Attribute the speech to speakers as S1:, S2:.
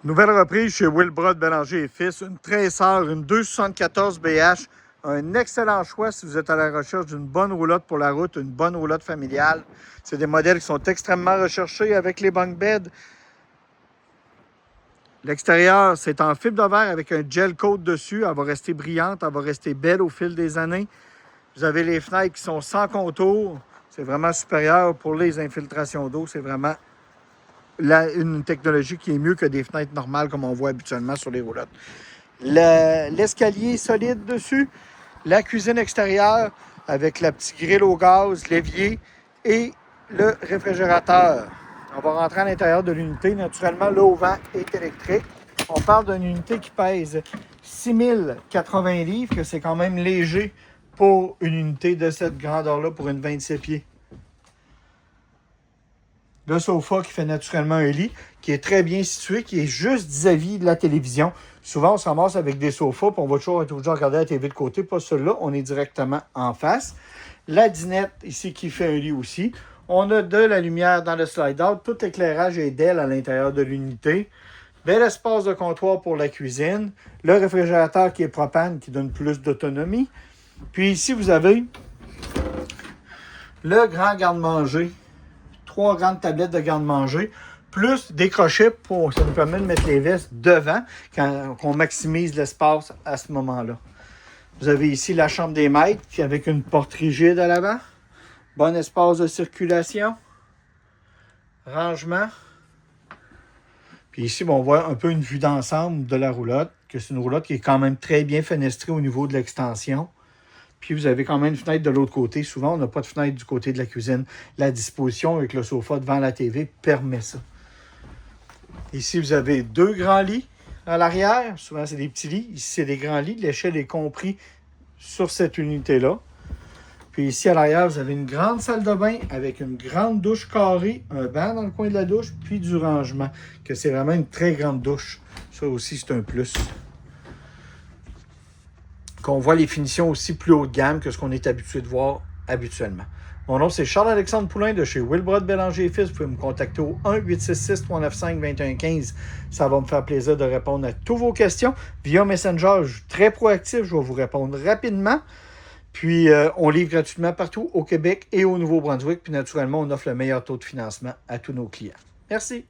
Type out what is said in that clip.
S1: Nouvelle reprise chez Wilbrod Bélanger et Fils, une Tracer, une 274 BH, un excellent choix si vous êtes à la recherche d'une bonne roulotte pour la route, une bonne roulotte familiale. C'est des modèles qui sont extrêmement recherchés avec les bunk beds. L'extérieur, c'est en fibre de verre avec un gel coat dessus. Elle va rester brillante, elle va rester belle au fil des années. Vous avez les fenêtres qui sont sans contour. C'est vraiment supérieur pour les infiltrations d'eau. C'est vraiment une technologie qui est mieux que des fenêtres normales comme on voit habituellement sur les roulottes. L'escalier solide dessus, la cuisine extérieure avec la petite grille au gaz, l'évier et le réfrigérateur. On va rentrer à l'intérieur de l'unité. Naturellement, l'eau au vent est électrique. On parle d'une unité qui pèse 6080 livres, que c'est quand même léger pour une unité de cette grandeur-là, pour une 27 pieds. Le sofa qui fait naturellement un lit, qui est très bien situé, qui est juste vis-à-vis de la télévision. Souvent, on se ramasse avec des sofas, puis on va toujours être obligé de regarder la TV de côté. Pas celui-là, on est directement en face. La dinette ici qui fait un lit aussi. On a de la lumière dans le slide-out. Tout l'éclairage est d'elle à l'intérieur de l'unité. Bel espace de comptoir pour la cuisine. Le réfrigérateur qui est propane, qui donne plus d'autonomie. Puis ici, vous avez le grand garde-manger. 3 grandes tablettes de garde-manger, plus des crochets pour ça nous permet de mettre les vestes devant quand on maximise l'espace à ce moment-là. Vous avez ici la chambre des maîtres avec une porte rigide à l'avant. Bon espace de circulation. Rangement. Puis ici, on voit un peu une vue d'ensemble de la roulotte, que c'est une roulotte qui est quand même très bien fenestrée au niveau de l'extension. Puis vous avez quand même une fenêtre de l'autre côté. Souvent, on n'a pas de fenêtre du côté de la cuisine. La disposition avec le sofa devant la TV permet ça. Ici, vous avez 2 grands lits à l'arrière. Souvent, c'est des petits lits. Ici, c'est des grands lits. L'échelle est compris sur cette unité-là. Puis ici, à l'arrière, vous avez une grande salle de bain avec une grande douche carrée, un banc dans le coin de la douche, puis du rangement, que c'est vraiment une très grande douche. Ça aussi, c'est un plus. Qu'on voit les finitions aussi plus haut de gamme que ce qu'on est habitué de voir habituellement. Mon nom, c'est Charles-Alexandre Poulain de chez Wilbrod Bélanger et Fils. Vous pouvez me contacter au 1-866-395-2115. Ça va me faire plaisir de répondre à toutes vos questions. Via Messenger, je suis très proactif. Je vais vous répondre rapidement. Puis, on livre gratuitement partout au Québec et au Nouveau-Brunswick. Puis, naturellement, on offre le meilleur taux de financement à tous nos clients. Merci.